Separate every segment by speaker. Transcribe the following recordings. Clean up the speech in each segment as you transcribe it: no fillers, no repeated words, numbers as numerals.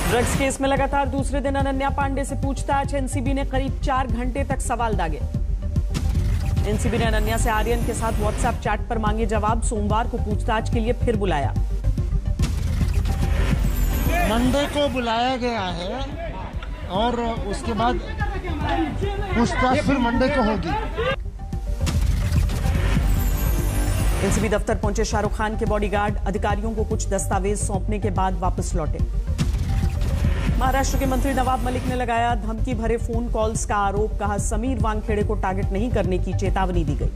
Speaker 1: Drugs case में लगातार दूसरे दिन अनन्या पांडे से पूछताछ। एनसीबी ने करीब 4 घंटे तक सवाल दागे। एनसीबी ने अनन्या से आर्यन के साथ व्हाट्सएप चैट पर मांगे जवाब। सोमवार को पूछताछ के लिए फिर बुलाया।
Speaker 2: मंडे को बुलाया गया है और उसके बाद पूछताछ फिर मंडे को होगी।
Speaker 1: एनसीबी दफ्तर पहुंचे शाहरुख खान के बॉडीगार्ड। अधिकारियों को कुछ दस्तावेज सौंपने के बाद वापस लौटे। महाराष्ट्र के मंत्री नवाब मलिक ने लगाया धमकी भरे फोन कॉल्स का आरोप। कहा समीर वानखेड़े को टारगेट नहीं करने की चेतावनी दी गई।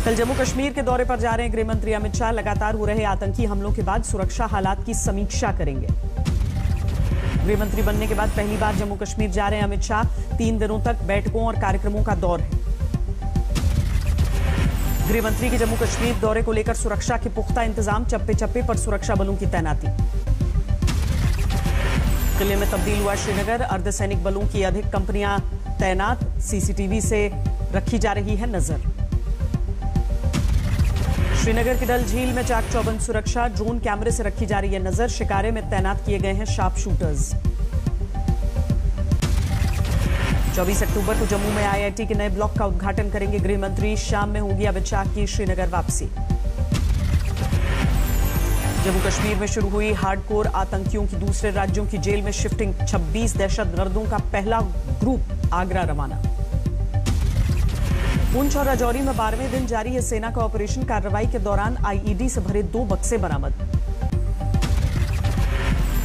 Speaker 1: कल जम्मू कश्मीर के दौरे पर जा रहे हैं गृह मंत्री अमित शाह। लगातार हो रहे आतंकी हमलों के बाद सुरक्षा हालात की समीक्षा करेंगे। गृह मंत्री बनने के बाद पहली बार जम्मू कश्मीर जा रहे हैं अमित शाह। 3 दिनों तक बैठकों और कार्यक्रमों का दौर है। गृह मंत्री के जम्मू कश्मीर दौरे को लेकर सुरक्षा के पुख्ता इंतजाम। चप्पे चप्पे पर सुरक्षा बलों की तैनाती। किले में तब्दील हुआ श्रीनगर। अर्धसैनिक बलों की अधिक कंपनियां तैनात। सीसीटीवी से रखी जा रही है नजर। श्रीनगर की डल झील में चाक चौबंद सुरक्षा। ड्रोन कैमरे से रखी जा रही है नजर। शिकारे में तैनात किए गए हैं शार्प शूटर्स। 24 अक्टूबर को जम्मू में आईआईटी के नए ब्लॉक का उद्घाटन करेंगे गृह मंत्री। शाम में होगी अमित शाह की श्रीनगर वापसी। जम्मू कश्मीर में शुरू हुई हार्डकोर आतंकियों की दूसरे राज्यों की जेल में शिफ्टिंग। 26 दहशतगर्दों का पहला ग्रुप आगरा रवाना। पुंछ और राजौरी में 12वें दिन जारी है सेना का ऑपरेशन। कार्रवाई के दौरान आईईडी से भरे 2 बक्से बरामद।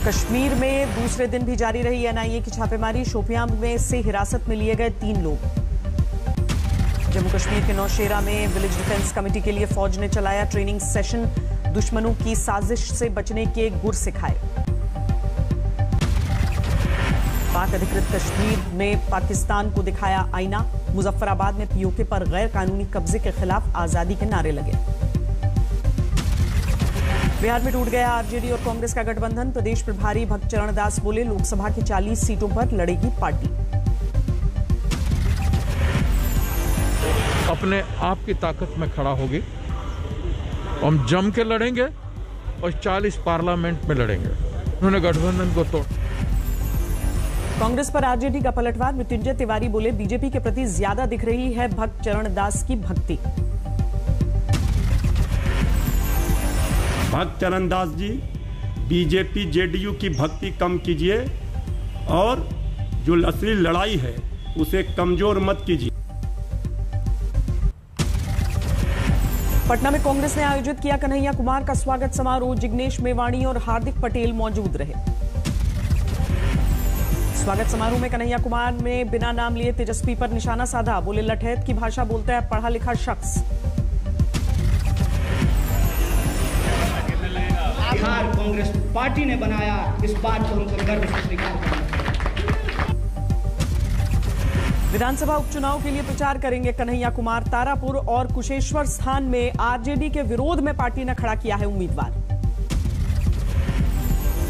Speaker 1: कश्मीर में दूसरे दिन भी जारी रही एनआईए की छापेमारी। शोपियां में से हिरासत में लिए गए 3 लोग। जम्मू कश्मीर के नौशेरा में विलेज डिफेंस कमेटी के लिए फौज ने चलाया ट्रेनिंग सेशन। दुश्मनों की साजिश से बचने के गुर सिखाए। पाक अधिकृत कश्मीर ने पाकिस्तान को दिखाया आईना। मुजफ्फराबाद में पीओके पर गैर कानूनी कब्जे के खिलाफ आजादी के नारे लगे। बिहार में टूट गया आरजेडी और कांग्रेस का गठबंधन। प्रदेश प्रभारी भक्त चरण दास बोले लोकसभा की 40 सीटों पर लड़ेगी पार्टी।
Speaker 3: अपने आप की ताकत में खड़ा होगी। हम जम के लड़ेंगे और 40 पार्लियामेंट में लड़ेंगे। उन्होंने गठबंधन को तोड़।
Speaker 1: कांग्रेस पर आरजेडी का पलटवार। मृत्युंजय तिवारी बोले बीजेपी के प्रति ज्यादा दिख रही है भक्त चरण दास की भक्ति।
Speaker 4: भक्त चरण दास जी, बीजेपी जेडीयू की भक्ति कम कीजिए और जो असली लड़ाई है उसे कमजोर मत कीजिए।
Speaker 1: पटना में कांग्रेस ने आयोजित किया कन्हैया कुमार का स्वागत समारोह। जिग्नेश मेवाणी और हार्दिक पटेल मौजूद रहे। स्वागत समारोह में कन्हैया कुमार में बिना नाम लिए तेजस्वी पर निशाना साधा। बोले लठैत की भाषा बोलता है पढ़ा लिखा शख्स।
Speaker 5: बिहार कांग्रेस पार्टी ने बनाया, इस बात को हमको गर्व से स्वीकार करना है।
Speaker 1: विधानसभा उपचुनाव के लिए प्रचार करेंगे कन्हैया कुमार। तारापुर और कुशेश्वर स्थान में आरजेडी के विरोध में पार्टी ने खड़ा किया है उम्मीदवार।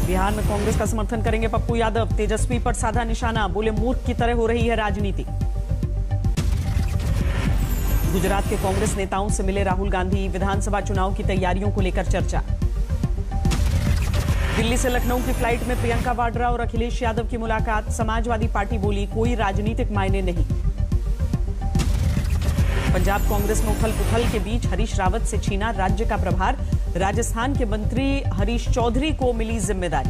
Speaker 1: बिहार में कांग्रेस का समर्थन करेंगे पप्पू यादव। तेजस्वी पर साधा निशाना। बोले मूर्ख की तरह हो रही है राजनीति। गुजरात के कांग्रेस नेताओं से मिले राहुल गांधी। विधानसभा चुनाव की तैयारियों को लेकर चर्चा। दिल्ली से लखनऊ की फ्लाइट में प्रियंका वाड्रा और अखिलेश यादव की मुलाकात। समाजवादी पार्टी बोली कोई राजनीतिक मायने नहीं। पंजाब कांग्रेस में उथल पुथल के बीच हरीश रावत से छीना राज्य का प्रभार। राजस्थान के मंत्री हरीश चौधरी को मिली जिम्मेदारी।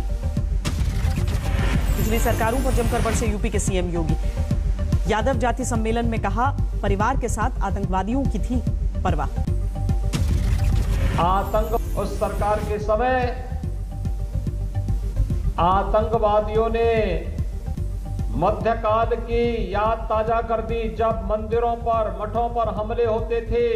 Speaker 1: पिछली सरकारों पर जमकर बरसे यूपी के सीएम योगी। यादव जाति सम्मेलन में कहा परिवार के साथ आतंकवादियों की थी परवाह।
Speaker 6: आतंक उस सरकार के समय आतंकवादियों ने मध्यकाल की याद ताजा कर दी जब मंदिरों पर मठों पर हमले होते थे।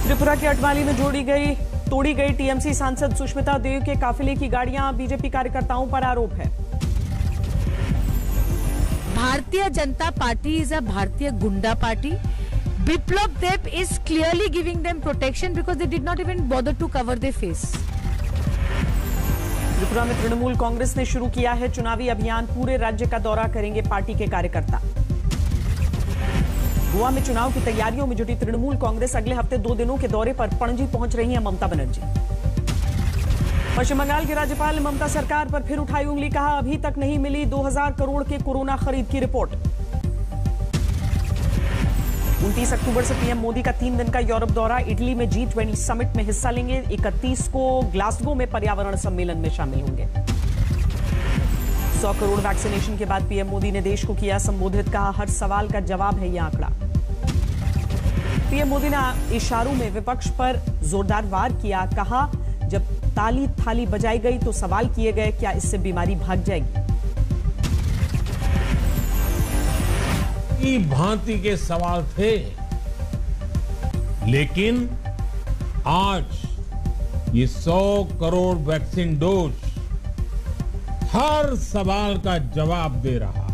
Speaker 1: त्रिपुरा की अटवाली में तोड़ी गई टीएमसी सांसद सुष्मिता देव के काफिले की गाड़ियां। बीजेपी कार्यकर्ताओं पर आरोप है।
Speaker 7: Bharatiya Janata party is a भारतीय गुंडा party. Biplab Deb is clearly giving them protection because they did not even bother to cover their face.
Speaker 1: Tripura में तृणमूल कांग्रेस ने शुरू किया है चुनावी अभियान. पूरे राज्य का दौरा करेंगे पार्टी के कार्यकर्ता. गोवा में चुनाव की तैयारियों में जुटी तृणमूल कांग्रेस अगले हफ्ते 2 दिनों के दौरे पर पणजी पहुंच रही हैं ममता बनर्जी। पश्चिम बंगाल की राज्यपाल ममता सरकार पर फिर उठाई उंगली, कहा अभी तक नहीं मिली 2000 करोड़ के कोरोना खरीद की रिपोर्ट। 29 अक्टूबर से पीएम मोदी का 3 दिन का यूरोप दौरा, इटली में G20 समिट में हिस्सा लेंगे। 31 को ग्लासगो में पर्यावरण सम्मेलन में शामिल होंगे। 100 करोड़ वैक्सीनेशन के बाद पीएम मोदी ने देश को किया संबोधित, कहा हर सवाल का जवाब है यह आंकड़ा। पीएम मोदी ने इशारों में विपक्ष पर जोरदार वार किया, कहा जब ताली थाली बजाई गई तो सवाल किए गए क्या इससे बीमारी भाग जाएगी।
Speaker 8: भांति के सवाल थे, लेकिन आज ये 100 करोड़ वैक्सीन डोज हर सवाल का जवाब दे रहा।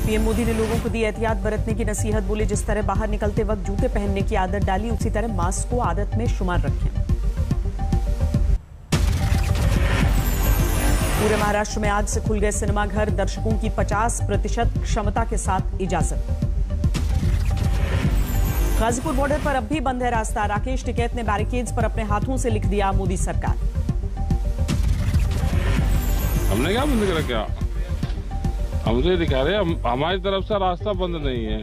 Speaker 1: पीएम मोदी ने लोगों को दी एहतियात बरतने की नसीहत, बोले जिस तरह बाहर निकलते वक्त जूते पहनने की आदत डाली, उसी तरह मास्क को आदत में शुमार रखें। पूरे महाराष्ट्र में आज से खुल गए सिनेमाघर, दर्शकों की 50% क्षमता के साथ इजाजत। गाजीपुर बॉर्डर पर अब भी बंद है रास्ता, राकेश टिकैत ने बैरिकेड्स पर अपने हाथों से लिख दिया मोदी सरकार।
Speaker 9: हमने क्या बंद करा, क्या हम तो दिखा रहे हैं हमारी तरफ से रास्ता बंद नहीं है।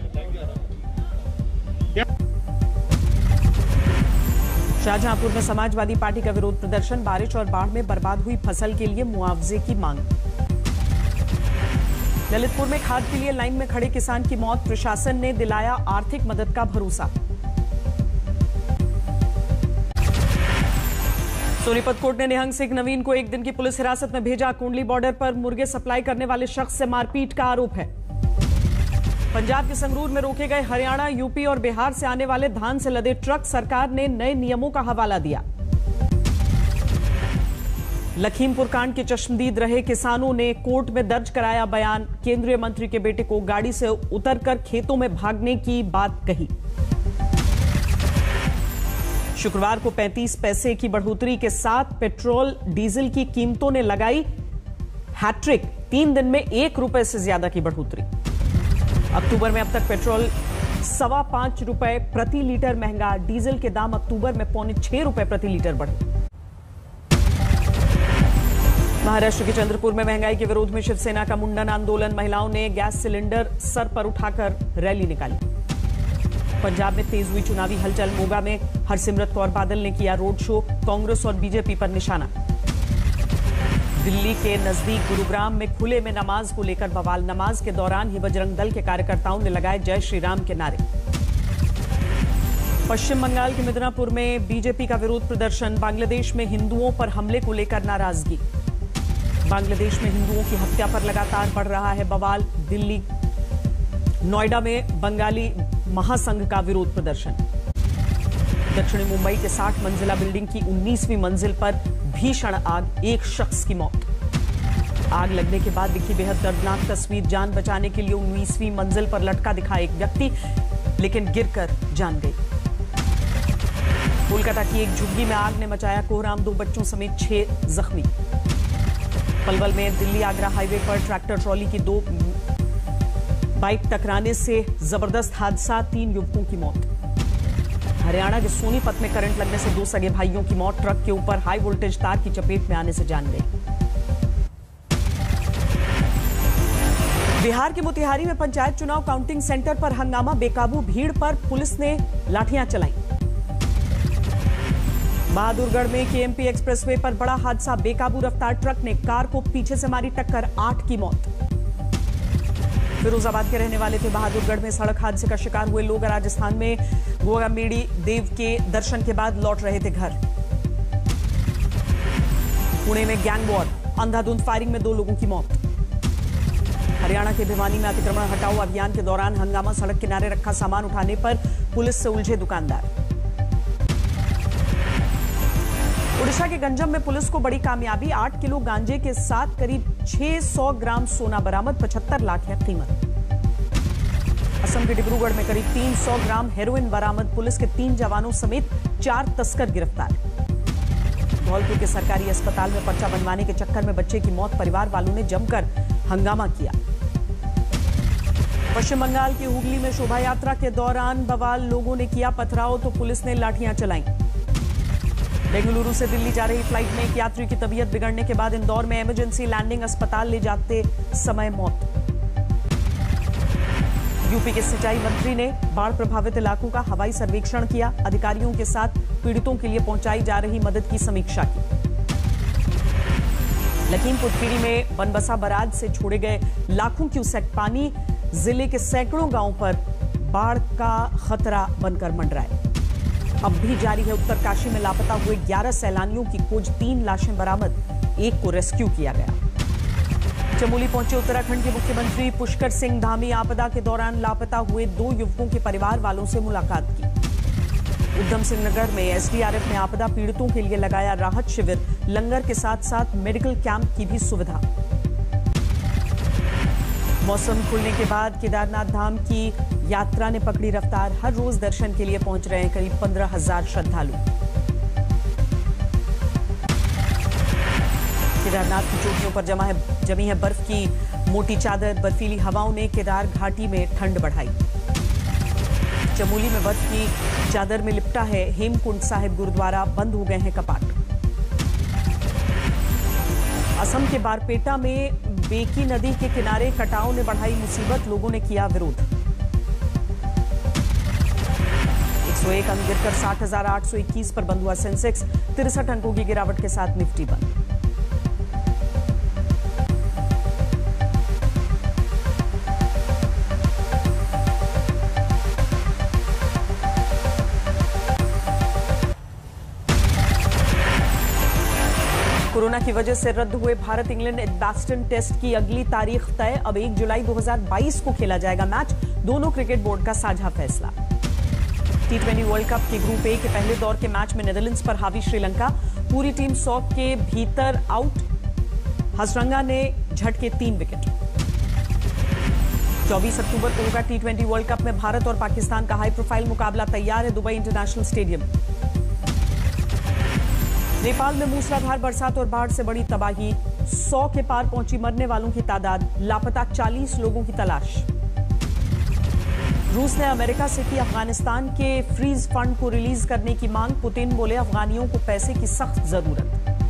Speaker 1: शाहजहांपुर में समाजवादी पार्टी का विरोध प्रदर्शन, बारिश और बाढ़ में बर्बाद हुई फसल के लिए मुआवजे की मांग। ललितपुर में खाद के लिए लाइन में खड़े किसान की मौत, प्रशासन ने दिलाया आर्थिक मदद का भरोसा। सोनीपत कोर्ट ने निहंग सिंह नवीन को 1 दिन की पुलिस हिरासत में भेजा। कुंडली बॉर्डर पर मुर्गे सप्लाई करने वाले शख्स से मारपीट का आरोप है। पंजाब के संगरूर में रोके गए हरियाणा, यूपी और बिहार से आने वाले धान से लदे ट्रक, सरकार ने नए नियमों का हवाला दिया। लखीमपुर कांड के चश्मदीद रहे किसानों ने कोर्ट में दर्ज कराया बयान, केंद्रीय मंत्री के बेटे को गाड़ी से उतरकर खेतों में भागने की बात कही। शुक्रवार को 35 पैसे की बढ़ोतरी के साथ पेट्रोल डीजल की कीमतों ने लगाई हैट्रिक, 3 दिन में 1 रुपए से ज्यादा की बढ़ोतरी। अक्टूबर में अब तक पेट्रोल 5.25 रुपए प्रति लीटर महंगा, डीजल के दाम अक्टूबर में 5.25 रुपए प्रति लीटर बढ़े। महाराष्ट्र के चंद्रपुर में महंगाई के विरोध में शिवसेना का मुंडन आंदोलन, महिलाओं ने गैस सिलेंडर सर पर उठाकर रैली निकाली। पंजाब में तेज हुई चुनावी हलचल, मोगा में हरसिमरत कौर बादल ने किया रोड शो, कांग्रेस और बीजेपी पर निशाना। दिल्ली के नजदीक गुरुग्राम में खुले में नमाज को लेकर बवाल, नमाज के दौरान ही बजरंग दल के कार्यकर्ताओं ने लगाए जय श्री राम के नारे। पश्चिम बंगाल के मिदनापुर में बीजेपी का विरोध प्रदर्शन, बांग्लादेश में हिंदुओं पर हमले को लेकर नाराजगी। बांग्लादेश में हिंदुओं की हत्या पर लगातार बढ़ रहा है बवाल। दिल्ली नोएडा में बंगाली महासंघ का विरोध प्रदर्शन। दक्षिणी मुंबई के 60 मंजिला बिल्डिंग की 19वीं मंजिल पर भीषण आग, 1 शख्स की मौत। आग लगने के बाद दिखी बेहद दर्दनाक तस्वीर, जान बचाने के लिए 19वीं मंजिल पर लटका दिखा एक व्यक्ति, लेकिन गिरकर जान गई। कोलकाता की एक झुग्गी में आग ने मचाया कोहराम, 2 बच्चों समेत 6 जख्मी। पलवल में दिल्ली आगरा हाईवे पर ट्रैक्टर ट्रॉली की 2 बाइक टकराने से जबरदस्त हादसा, 3 युवकों की मौत। हरियाणा के सोनीपत में करंट लगने से 2 सगे भाइयों की मौत, ट्रक के ऊपर हाई वोल्टेज तार की चपेट में आने से जान गई। बिहार के मोतिहारी में पंचायत चुनाव काउंटिंग सेंटर पर हंगामा, बेकाबू भीड़ पर पुलिस ने लाठियां चलाई। बहादुरगढ़ में केएमपी एक्सप्रेसवे पर बड़ा हादसा, बेकाबू रफ्तार ट्रक ने कार को पीछे से मारी टक्कर, 8 की मौत। फिरोजाबाद के रहने वाले थे, बहादुरगढ़ में सड़क हादसे का शिकार हुए लोग राजस्थान में गोगामेड़ी देव के दर्शन के बाद लौट रहे थे घर। पुणे में गैंग वॉर, अंधाधुंध फायरिंग में 2 लोगों की मौत। हरियाणा के भिवानी में अतिक्रमण हटाओ अभियान के दौरान हंगामा, सड़क किनारे रखा सामान उठाने पर पुलिस से उलझे दुकानदार। ओडिशा के गंजम में पुलिस को बड़ी कामयाबी, 8 किलो गांजे के साथ करीब 600 ग्राम सोना बरामद, 75 लाख है कीमत। असम के डिब्रूगढ़ में करीब 300 ग्राम हेरोइन बरामद, पुलिस के 3 जवानों समेत 4 तस्कर गिरफ्तार। धौलपुर के सरकारी अस्पताल में पर्चा बनवाने के चक्कर में बच्चे की मौत, परिवार वालों ने जमकर हंगामा किया। पश्चिम बंगाल के हुगली में शोभा यात्रा के दौरान बवाल, लोगों ने किया पथराव तो पुलिस ने लाठियां चलाईं। बेंगलुरु से दिल्ली जा रही फ्लाइट में एक यात्री की तबीयत बिगड़ने के बाद इंदौर में इमरजेंसी लैंडिंग, अस्पताल ले जाते समय मौत। यूपी के सिंचाई मंत्री ने बाढ़ प्रभावित इलाकों का हवाई सर्वेक्षण किया, अधिकारियों के साथ पीड़ितों के लिए पहुंचाई जा रही मदद की समीक्षा की। लखीमपुर खीरी में बनबसा बराज से छोड़े गए लाखों क्यूसेक पानी जिले के सैकड़ों गांवों पर बाढ़ का खतरा बनकर मंडराए। अब भी जारी है उत्तरकाशी में लापता हुए 11 सैलानियों की खोज, 3 लाशें बरामद, एक को रेस्क्यू किया गया। चमोली पहुंचे उत्तराखंड के मुख्यमंत्री पुष्कर सिंह धामी, आपदा के दौरान लापता हुए 2 युवकों के परिवार वालों से मुलाकात की। उधम सिंह नगर में एसडीआरएफ ने आपदा पीड़ितों के लिए लगाया राहत शिविर, लंगर के साथ साथ मेडिकल कैंप की भी सुविधा। मौसम खुलने के बाद केदारनाथ धाम की यात्रा ने पकड़ी रफ्तार, हर रोज दर्शन के लिए पहुंच रहे हैं करीब 15,000 श्रद्धालु। केदारनाथ की चोटियों पर जमी है बर्फ की मोटी चादर, बर्फीली हवाओं ने केदार घाटी में ठंड बढ़ाई। चमोली में बर्फ की चादर में लिपटा है हेमकुंड साहिब गुरुद्वारा, बंद हो गए हैं कपाट। असम के बारपेटा में बेकी नदी के किनारे कटाव ने बढ़ाई मुसीबत, लोगों ने किया विरोध। 101 अंक गिरकर 60,821 पर बंद हुआ सेंसेक्स, 63 अंकों की गिरावट के साथ निफ्टी बंद। कोरोना की वजह से रद्द हुए भारत इंग्लैंड एडबास्टन टेस्ट की अगली तारीख तय, अब 1 जुलाई 2022 को खेला जाएगा मैच, दोनों क्रिकेट बोर्ड का साझा फैसला। T20 वर्ल्ड कप के ग्रुप ए के पहले दौर के मैच में नेदरलैंड्स पर हावी श्रीलंका, पूरी टीम 100 के भीतर आउट, हसरंगा ने झटके 3 विकेट। 24 अक्टूबर को होगा T20 वर्ल्ड कप में भारत और पाकिस्तान का हाई प्रोफाइल मुकाबला, तैयार है दुबई इंटरनेशनल स्टेडियम। नेपाल में मूसलाधार बरसात और बाढ़ से बड़ी तबाही, 100 के पार पहुंची मरने वालों की तादाद, लापता 40 लोगों की तलाश। रूस ने अमेरिका से की अफगानिस्तान के फ्रीज फंड को रिलीज करने की मांग, पुतिन बोले अफगानियों को पैसे की सख्त जरूरत।